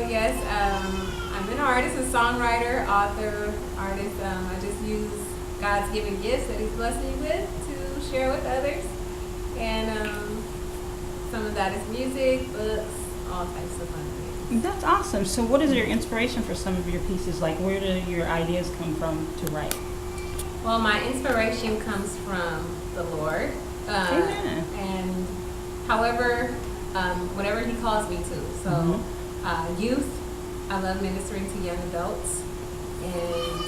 yes, I'm an artist, a songwriter, author, artist. I just use God's given gifts that He's blessed me with to share with others. And some of that is music, books, all types of fun things. That's awesome. So what is your inspiration for some of your pieces? Like, where do your ideas come from to write? Well, my inspiration comes from the Lord. Amen. And however, whatever He calls me to. So, youth, I love ministering to young adults and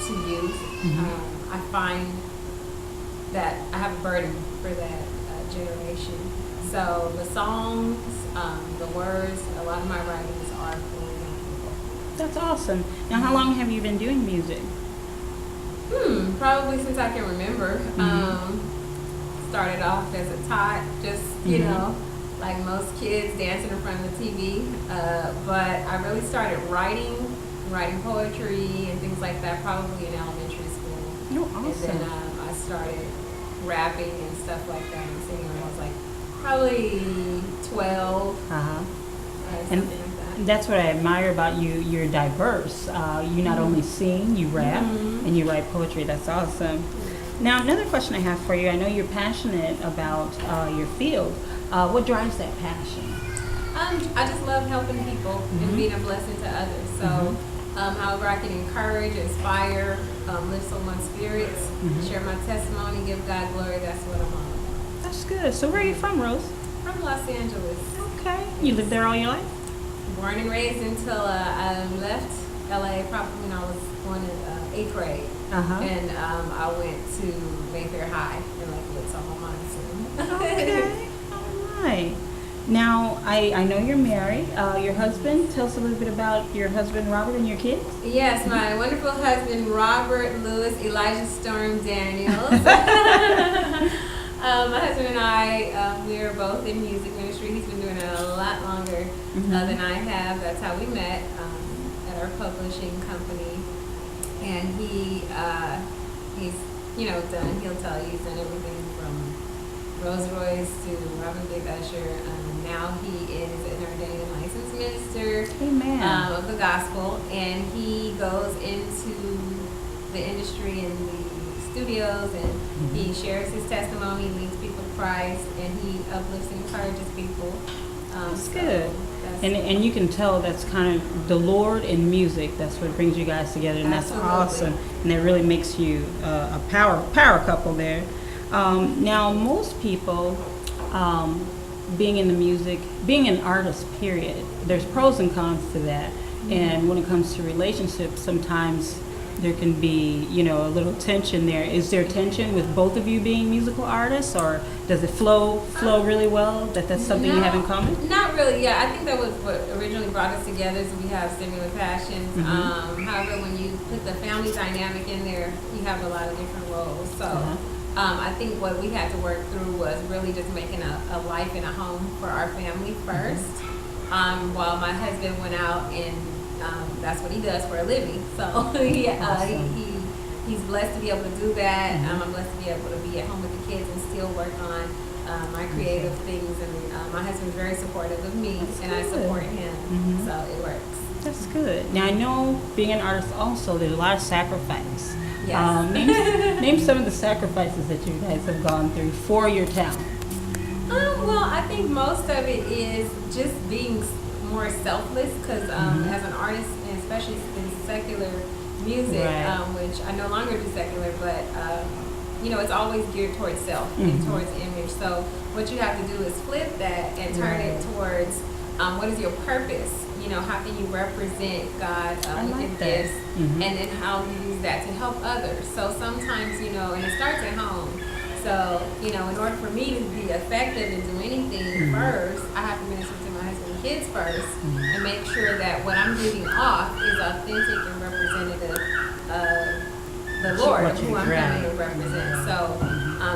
to youth. I find that I have a burden for that generation. So the songs, the words, a lot of my writings are for young people. That's awesome. Now, how long have you been doing music? Probably since I can remember. Started off as a tot, just, you know, like most kids dancing in front of the TV. But I really started writing poetry and things like that probably in elementary school. Oh, awesome. And then I started rapping and stuff like that and singing when I was like probably 12. And something like that. that's what I admire about you. You're diverse. You not only sing, you rap, and you write poetry. That's awesome. Now, another question I have for you. I know you're passionate about your field. What drives that passion? I just love helping people and being a blessing to others. So, however I can encourage, inspire, lift someone's spirits, share my testimony, give God glory, that's what I'm all about. That's good. So where are you from, Rose? From Los Angeles. Okay. You lived there all your life? Born and raised until I left LA probably when I was going in 8th grade. And I went to Mayfair High in Lakewood, so I'm on soon. Okay. All right. Now, I know you're married. Your husband, tell us a little bit about your husband, Robert, and your kids. Yes, my wonderful husband, Robert Lewis Elijah Storm Daniels. My husband and I, we are both in music ministry. He's been doing it a lot longer than I have. That's how we met at our publishing company. And he's he'll tell you, he's done everything from Rolls Royce to Robin Big Usher. Now he is an ordained and licensed minister of the gospel, and he goes into the industry and the studios, and he shares his testimony, leads people to Christ, and he uplifts and encourages people. That's good. And you can tell that's kind of the Lord and music. That's what brings you guys together, and that's awesome. And it really makes you a power couple there. Now, most people, being in the music, being an artist, period, there's pros and cons to that. And when it comes to relationships, sometimes there can be, a little tension there. Is there tension with both of you being musical artists, or does it flow really well? That's something you have in common? Not really. Yeah, I think that was what originally brought us together. Is we have similar passions. However, when you put the family dynamic in there, you have a lot of different roles. So. I think what we had to work through was really just making a life and a home for our family first. While my husband went out and that's what he does for a living. So he's blessed to be able to do that. I'm blessed to be able to be at home with the kids and still work on my creative things. And my husband's very supportive of me, and I support him. So it works. That's good. Now, I know being an artist also, there's a lot of sacrifice. Yes. Name some of the sacrifices that you guys have gone through for your talent. Well, I think most of it is just being more selfless, because as an artist, and especially in secular music, which I no longer do secular, but it's always geared towards self and towards image. So what you have to do is flip that and turn it towards what is your purpose. How can you represent God with your gifts, and then how you use that to help others. So sometimes, and it starts at home. So, in order for me to be effective and do anything first, I have to minister to my husband and kids first, and make sure that what I'm giving off is authentic and representative of the Lord, who I'm coming to represent. So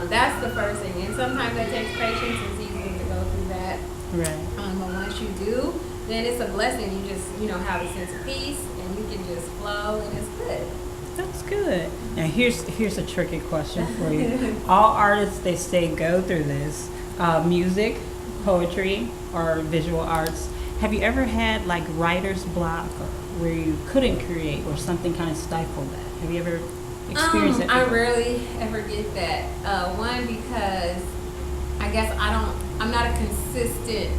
that's the first thing. And sometimes that takes patience. It's easy to go through that. Right. But once you do, then it's a blessing. You just, have a sense of peace, and you can just flow, and it's good. That's good. Now, here's a tricky question for you. All artists, they say, go through this. Music, poetry, or visual arts. Have you ever had like writer's block, or where you couldn't create, or something kind of stifled that? Have you ever experienced that I before? rarely ever get that. One, because I guess I'm not a consistent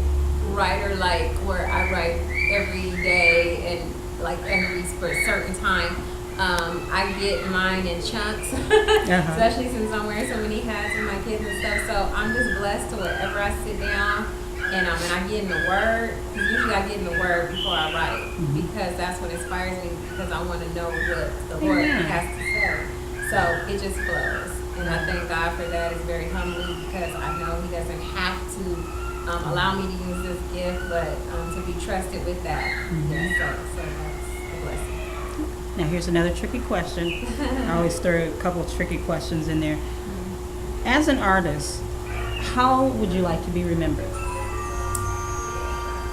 writer, like where I write every day and like every for a certain time. I get mine in chunks, especially since I'm wearing so many hats and my kids and stuff. So I'm just blessed to wherever I sit down and I get in the Word. Usually I get in the Word before I write because that's what inspires me, because I want to know what the Lord has to say. So it just flows. And I thank God for that. It's very humbling because I know He doesn't have to allow me to use this gift, but to be trusted with that. Yeah, so that's a blessing. Now here's another tricky question. I always throw a couple of tricky questions in there. As an artist, how would you like to be remembered?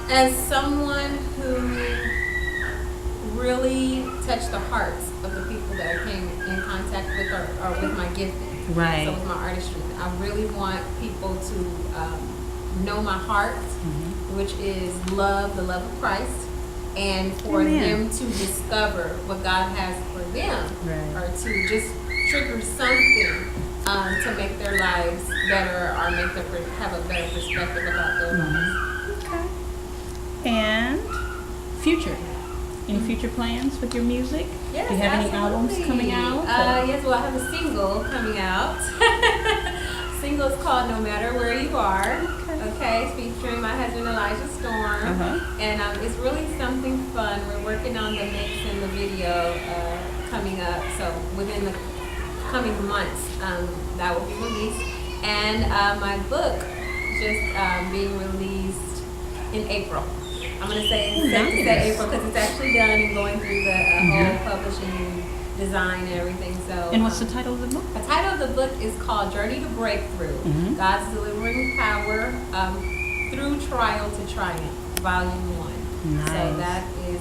As someone who really touched the hearts of the people that I came in contact with, or with my gifting. Right. So with my artistry, I really want people to know my heart, which is love, the love of Christ, and for them to discover what God has for them, or to just trigger something to make their lives better, or make them have a better perspective about their lives. Okay. And future. Any future plans with your music? Yes, do you have any albums coming out? Yes, well, I have a single coming out. Single is called No Matter Where You Are. Okay, it's featuring my husband Elijah Storm. And it's really something fun. We're working on the mix and the video coming up. So within the coming months, that will be released. And my book just being released in April. I'm going to say it's safe to say April because it's actually done and going through the whole publishing design and everything. So. And what's the title of the book? The title of the book is called Journey to Breakthrough, God's Delivering Power Through Trial to Triumph, Volume 1. Nice. So that is